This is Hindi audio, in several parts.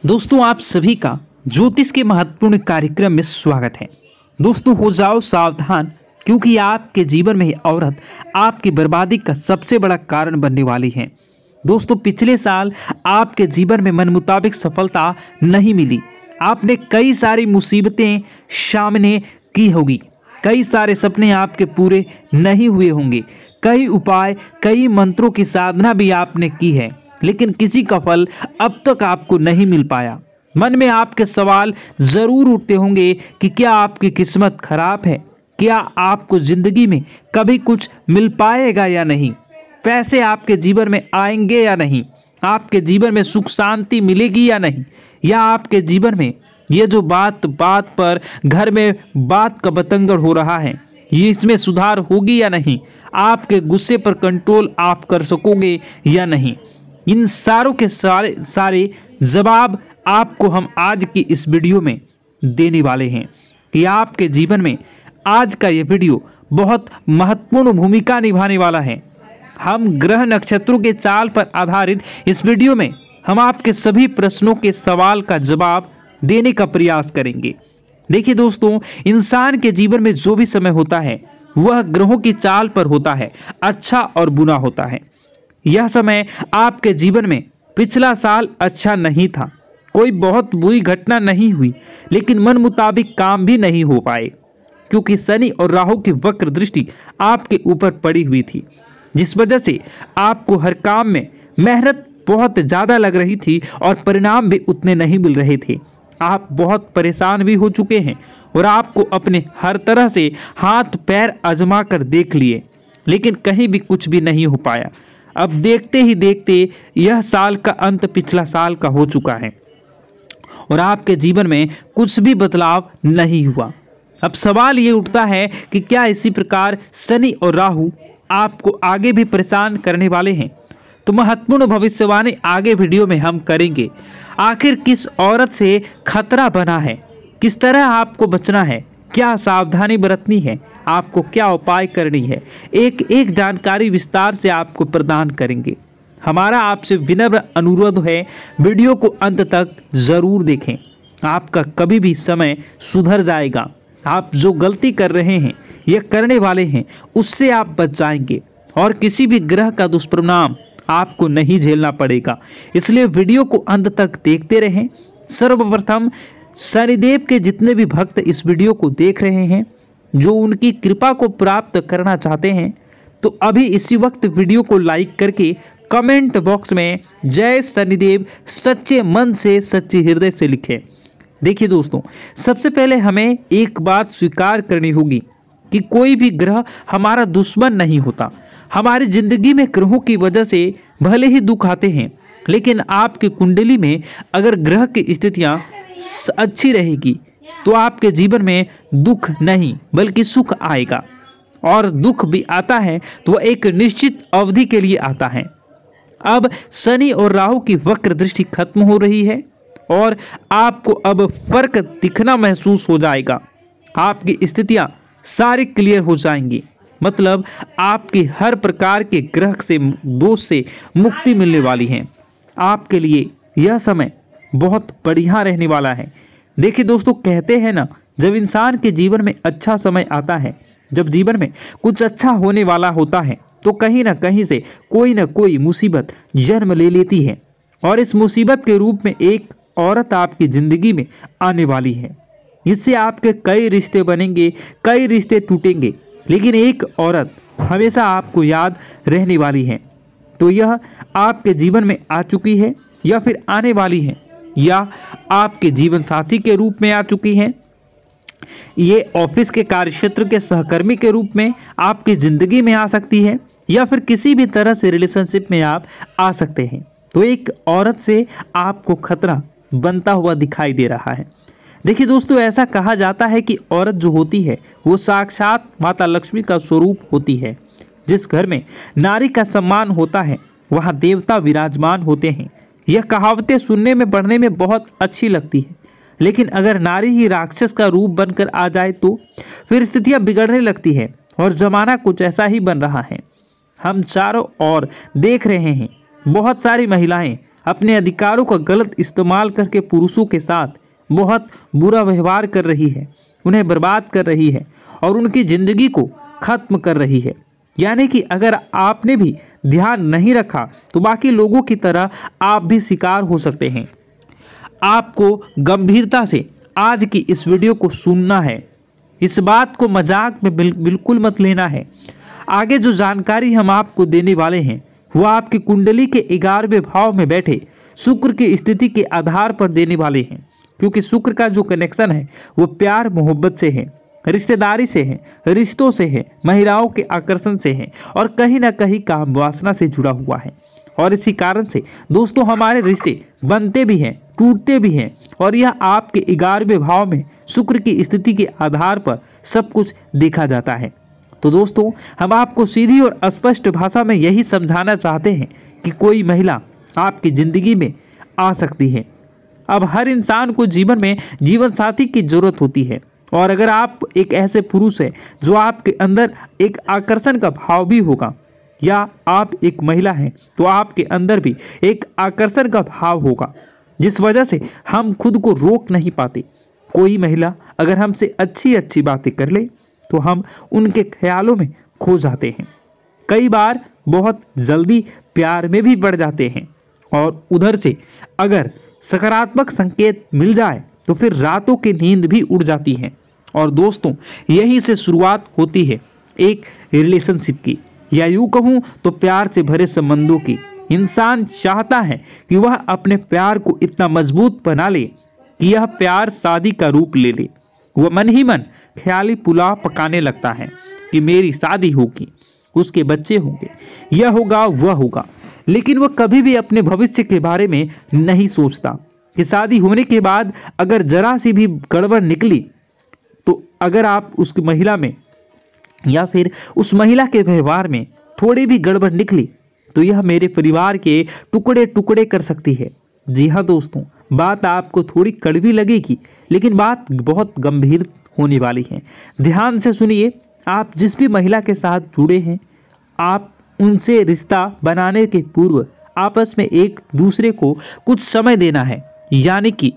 दोस्तों, आप सभी का ज्योतिष के महत्वपूर्ण कार्यक्रम में स्वागत है। दोस्तों, हो जाओ सावधान, क्योंकि आपके जीवन में यह औरत आपकी बर्बादी का सबसे बड़ा कारण बनने वाली है। दोस्तों, पिछले साल आपके जीवन में मन मुताबिक सफलता नहीं मिली। आपने कई सारी मुसीबतें सामने की होगी, कई सारे सपने आपके पूरे नहीं हुए होंगे, कई उपाय, कई मंत्रों की साधना भी आपने की है, लेकिन किसी का फल अब तक आपको नहीं मिल पाया। मन में आपके सवाल जरूर उठते होंगे कि क्या आपकी किस्मत खराब है, क्या आपको जिंदगी में कभी कुछ मिल पाएगा या नहीं, पैसे आपके जीवन में आएंगे या नहीं, आपके जीवन में सुख शांति मिलेगी या नहीं, या आपके जीवन में ये जो बात बात पर घर में बात का बतंगड़ हो रहा है, ये इसमें सुधार होगी या नहीं, आपके गुस्से पर कंट्रोल आप कर सकोगे या नहीं। इन सारों के सारे जवाब आपको हम आज की इस वीडियो में देने वाले हैं कि आपके जीवन में आज का ये वीडियो बहुत महत्वपूर्ण भूमिका निभाने वाला है। हम ग्रह नक्षत्रों के चाल पर आधारित इस वीडियो में हम आपके सभी प्रश्नों के सवाल का जवाब देने का प्रयास करेंगे। देखिए दोस्तों, इंसान के जीवन में जो भी समय होता है वह ग्रहों की चाल पर होता है, अच्छा और बुरा होता है। यह समय आपके जीवन में पिछला साल अच्छा नहीं था, कोई बहुत बुरी घटना नहीं हुई, लेकिन मन मुताबिक काम भी नहीं हो पाए, क्योंकि शनि और राहु की वक्र दृष्टि आपके ऊपर पड़ी हुई थी, जिस वजह से आपको हर काम में मेहनत बहुत ज़्यादा लग रही थी और परिणाम भी उतने नहीं मिल रहे थे। आप बहुत परेशान भी हो चुके हैं और आपको अपने हर तरह से हाथ पैर आजमा कर देख लिए, लेकिन कहीं भी कुछ भी नहीं हो पाया। अब देखते ही देखते यह साल का अंत पिछला साल का हो चुका है और आपके जीवन में कुछ भी बदलाव नहीं हुआ। अब सवाल ये उठता है कि क्या इसी प्रकार शनि और राहु आपको आगे भी परेशान करने वाले हैं? तो महत्वपूर्ण भविष्यवाणी आगे वीडियो में हम करेंगे। आखिर किस औरत से खतरा बना है, किस तरह आपको बचना है, क्या सावधानी बरतनी है, आपको क्या उपाय करनी है, एक एक जानकारी विस्तार से आपको प्रदान करेंगे। हमारा आपसे विनम्र अनुरोध है, वीडियो को अंत तक जरूर देखें। आपका कभी भी समय सुधर जाएगा। आप जो गलती कर रहे हैं या करने वाले हैं उससे आप बच जाएंगे और किसी भी ग्रह का दुष्परिणाम आपको नहीं झेलना पड़ेगा। इसलिए वीडियो को अंत तक देखते रहें। सर्वप्रथम शनिदेव के जितने भी भक्त इस वीडियो को देख रहे हैं, जो उनकी कृपा को प्राप्त करना चाहते हैं, तो अभी इसी वक्त वीडियो को लाइक करके कमेंट बॉक्स में जय शनिदेव सच्चे मन से सच्चे हृदय से लिखें। देखिए दोस्तों, सबसे पहले हमें एक बात स्वीकार करनी होगी कि कोई भी ग्रह हमारा दुश्मन नहीं होता। हमारी जिंदगी में ग्रहों की वजह से भले ही दुख आते हैं, लेकिन आपकी कुंडली में अगर ग्रह की स्थितियां अच्छी रहेगी तो आपके जीवन में दुख नहीं बल्कि सुख आएगा। और दुख भी आता है तो वह एक निश्चित अवधि के लिए आता है। अब शनि और राहु की वक्र दृष्टि खत्म हो रही है और आपको अब फर्क दिखना महसूस हो जाएगा। आपकी स्थितियां सारी क्लियर हो जाएंगी, मतलब आपकी हर प्रकार के ग्रह से दोष से मुक्ति मिलने वाली है। आपके लिए यह समय बहुत बढ़िया रहने वाला है। देखिए दोस्तों, कहते हैं ना, जब इंसान के जीवन में अच्छा समय आता है, जब जीवन में कुछ अच्छा होने वाला होता है, तो कहीं ना कहीं से कोई ना कोई मुसीबत जन्म ले लेती है और इस मुसीबत के रूप में एक औरत आपकी जिंदगी में आने वाली है। इससे आपके कई रिश्ते बनेंगे, कई रिश्ते टूटेंगे, लेकिन एक औरत हमेशा आपको याद रहने वाली है। तो यह आपके जीवन में आ चुकी है या फिर आने वाली है, या आपके जीवन साथी के रूप में आ चुकी हैं, ये ऑफिस के कार्यक्षेत्र के सहकर्मी के रूप में आपकी ज़िंदगी में आ सकती है, या फिर किसी भी तरह से रिलेशनशिप में आप आ सकते हैं। तो एक औरत से आपको खतरा बनता हुआ दिखाई दे रहा है। देखिए दोस्तों, ऐसा कहा जाता है कि औरत जो होती है वो साक्षात माता लक्ष्मी का स्वरूप होती है। जिस घर में नारी का सम्मान होता है वहाँ देवता विराजमान होते हैं। यह कहावतें सुनने में पढ़ने में बहुत अच्छी लगती है, लेकिन अगर नारी ही राक्षस का रूप बनकर आ जाए तो फिर स्थितियां बिगड़ने लगती हैं और जमाना कुछ ऐसा ही बन रहा है। हम चारों ओर देख रहे हैं, बहुत सारी महिलाएं अपने अधिकारों का गलत इस्तेमाल करके पुरुषों के साथ बहुत बुरा व्यवहार कर रही है, उन्हें बर्बाद कर रही है और उनकी ज़िंदगी को ख़त्म कर रही है। यानी कि अगर आपने भी ध्यान नहीं रखा तो बाकी लोगों की तरह आप भी शिकार हो सकते हैं। आपको गंभीरता से आज की इस वीडियो को सुनना है, इस बात को मजाक में बिल्कुल मत लेना है। आगे जो जानकारी हम आपको देने वाले हैं वो आपकी कुंडली के 11वें भाव में बैठे शुक्र की स्थिति के आधार पर देने वाले हैं, क्योंकि शुक्र का जो कनेक्शन है वो प्यार मोहब्बत से है, रिश्तेदारी से है, रिश्तों से है, महिलाओं के आकर्षण से है और कहीं ना कहीं काम वासना से जुड़ा हुआ है। और इसी कारण से दोस्तों हमारे रिश्ते बनते भी हैं, टूटते भी हैं और यह आपके 11वें भाव में शुक्र की स्थिति के आधार पर सब कुछ देखा जाता है। तो दोस्तों हम आपको सीधी और स्पष्ट भाषा में यही समझाना चाहते हैं कि कोई महिला आपकी ज़िंदगी में आ सकती है। अब हर इंसान को जीवन में जीवन साथी की जरूरत होती है और अगर आप एक ऐसे पुरुष हैं जो आपके अंदर एक आकर्षण का भाव भी होगा या आप एक महिला हैं तो आपके अंदर भी एक आकर्षण का भाव होगा, जिस वजह से हम खुद को रोक नहीं पाते। कोई महिला अगर हमसे अच्छी अच्छी बातें कर ले तो हम उनके ख्यालों में खो जाते हैं, कई बार बहुत जल्दी प्यार में भी बढ़ जाते हैं और उधर से अगर सकारात्मक संकेत मिल जाए तो फिर रातों की नींद भी उड़ जाती है। और दोस्तों यहीं से शुरुआत होती है एक रिलेशनशिप की, या यूँ कहूँ तो प्यार से भरे संबंधों की। इंसान चाहता है कि वह अपने प्यार को इतना मजबूत बना ले कि यह प्यार शादी का रूप ले ले। वह मन ही मन ख्याली पुलाव पकाने लगता है कि मेरी शादी होगी, उसके बच्चे होंगे, यह होगा वह होगा, लेकिन वह कभी भी अपने भविष्य के बारे में नहीं सोचता कि शादी होने के बाद अगर जरा सी भी गड़बड़ निकली तो अगर आप उस महिला में या फिर उस महिला के व्यवहार में थोड़ी भी गड़बड़ निकली तो यह मेरे परिवार के टुकड़े टुकड़े कर सकती है। जी हाँ दोस्तों, बात आपको थोड़ी कड़वी लगेगी लेकिन बात बहुत गंभीर होने वाली है। ध्यान से सुनिए। आप जिस भी महिला के साथ जुड़े हैं, आप उनसे रिश्ता बनाने के पूर्व आपस में एक दूसरे को कुछ समय देना है। यानी कि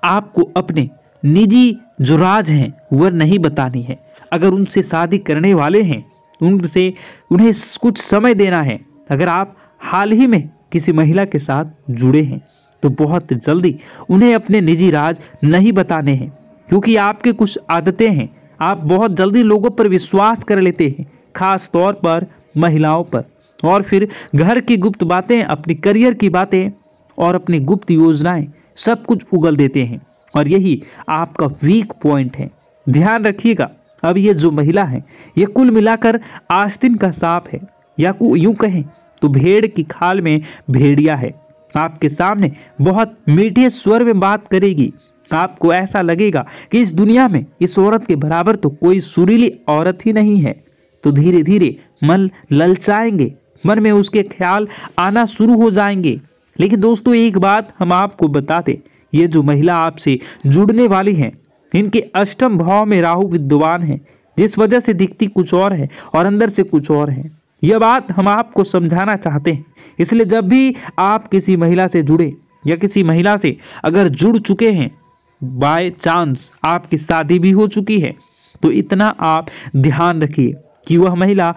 आपको अपने निजी जो राज हैं वह नहीं बतानी है। अगर उनसे शादी करने वाले हैं उन्हें कुछ समय देना है। अगर आप हाल ही में किसी महिला के साथ जुड़े हैं तो बहुत जल्दी उन्हें अपने निजी राज नहीं बताने हैं, क्योंकि आपके कुछ आदतें हैं। आप बहुत जल्दी लोगों पर विश्वास कर लेते हैं, खास तौर पर महिलाओं पर, और फिर घर की गुप्त बातें, अपनी करियर की बातें और अपनी गुप्त योजनाएं सब कुछ उगल देते हैं और यही आपका वीक पॉइंट है। ध्यान रखिएगा। अब ये जो महिला है ये कुल मिलाकर आस्तीन का सांप है, या यूं कहें तो भेड़ की खाल में भेड़िया है। आपके सामने बहुत मीठे स्वर में बात करेगी। आपको ऐसा लगेगा कि इस दुनिया में इस औरत के बराबर तो कोई सुरीली औरत ही नहीं है। तो धीरे धीरे मन ललचाएंगे, मन में उसके ख्याल आना शुरू हो जाएंगे। लेकिन दोस्तों एक बात हम आपको बता दें, ये जो महिला आपसे जुड़ने वाली है इनके अष्टम भाव में राहु विद्यमान है, जिस वजह से दिखती कुछ और है और अंदर से कुछ और है। यह बात हम आपको समझाना चाहते हैं। इसलिए जब भी आप किसी महिला से जुड़े या किसी महिला से अगर जुड़ चुके हैं, बाय चांस आपकी शादी भी हो चुकी है, तो इतना आप ध्यान रखिए कि वह महिला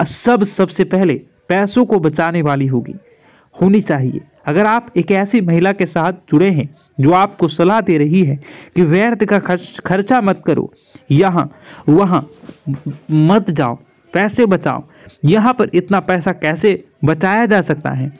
सबसे पहले पैसों को बचाने वाली होनी चाहिए। अगर आप एक ऐसी महिला के साथ जुड़े हैं जो आपको सलाह दे रही है कि व्यर्थ का खर्चा मत करो, यहाँ वहाँ मत जाओ, पैसे बचाओ, यहाँ पर इतना पैसा कैसे बचाया जा सकता है,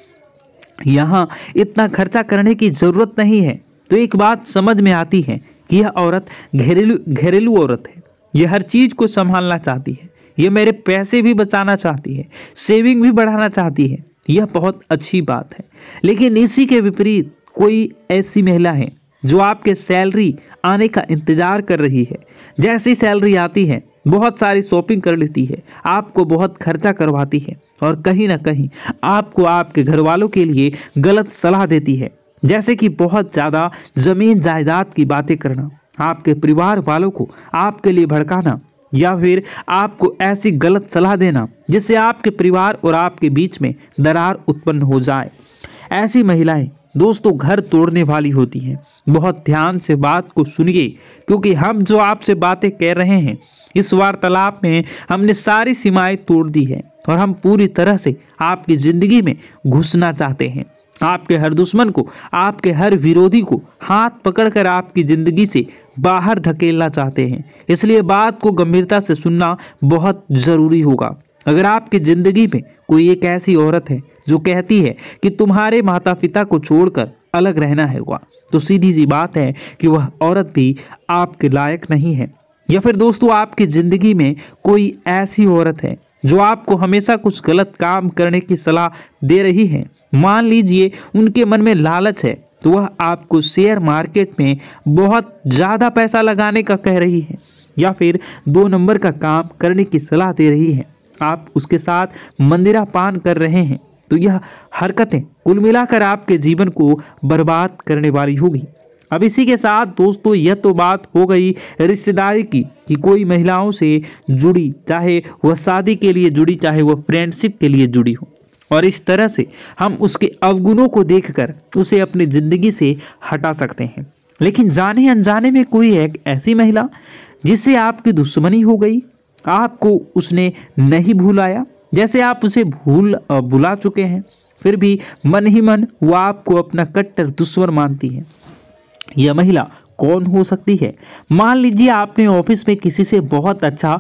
यहाँ इतना खर्चा करने की ज़रूरत नहीं है, तो एक बात समझ में आती है कि यह औरत घरेलू औरत है। यह हर चीज़ को संभालना चाहती है, यह मेरे पैसे भी बचाना चाहती है, सेविंग भी बढ़ाना चाहती है। यह बहुत अच्छी बात है। लेकिन इसी के विपरीत कोई ऐसी महिला है जो आपके सैलरी आने का इंतज़ार कर रही है। जैसी सैलरी आती है बहुत सारी शॉपिंग कर लेती है, आपको बहुत खर्चा करवाती है और कहीं ना कहीं आपको आपके घर वालों के लिए गलत सलाह देती है, जैसे कि बहुत ज़्यादा ज़मीन जायदाद की बातें करना, आपके परिवार वालों को आपके लिए भड़काना, या फिर आपको ऐसी गलत सलाह देना जिससे आपके परिवार और आपके बीच में दरार उत्पन्न हो जाए। ऐसी महिलाएं दोस्तों घर तोड़ने वाली होती हैं। बहुत ध्यान से बात को सुनिए, क्योंकि हम जो आपसे बातें कह रहे हैं इस वार्तालाप में हमने सारी सीमाएं तोड़ दी है और हम पूरी तरह से आपकी जिंदगी में घुसना चाहते हैं। आपके हर दुश्मन को, आपके हर विरोधी को हाथ पकड़कर आपकी जिंदगी से बाहर धकेलना चाहते हैं। इसलिए बात को गंभीरता से सुनना बहुत जरूरी होगा। अगर आपकी जिंदगी में कोई एक ऐसी औरत है जो कहती है कि तुम्हारे माता पिता को छोड़कर अलग रहना है हुआ, तो सीधी सी बात है कि वह औरत भी आपके लायक नहीं है। या फिर दोस्तों आपकी जिंदगी में कोई ऐसी औरत है जो आपको हमेशा कुछ गलत काम करने की सलाह दे रही है। मान लीजिए उनके मन में लालच है तो वह आपको शेयर मार्केट में बहुत ज़्यादा पैसा लगाने का कह रही है, या फिर 2 नंबर का काम करने की सलाह दे रही है। आप उसके साथ मंदिरा पान कर रहे हैं, तो यह हरकतें कुल मिलाकर आपके जीवन को बर्बाद करने वाली होगी। अब इसी के साथ दोस्तों यह तो बात हो गई रिश्तेदारी की कि कोई महिलाओं से जुड़ी, चाहे वह शादी के लिए जुड़ी, चाहे वह फ्रेंडशिप के लिए जुड़ी हो, और इस तरह से हम उसके अवगुणों को देखकर उसे अपनी जिंदगी से हटा सकते हैं। लेकिन जाने अनजाने में कोई एक ऐसी महिला जिससे आपकी दुश्मनी हो गई, आपको उसने नहीं भुलाया, जैसे आप उसे भुला चुके हैं, फिर भी मन ही मन वो आपको अपना कट्टर दुश्मन मानती है। यह महिला कौन हो सकती है? मान लीजिए आपने ऑफिस में किसी से बहुत अच्छा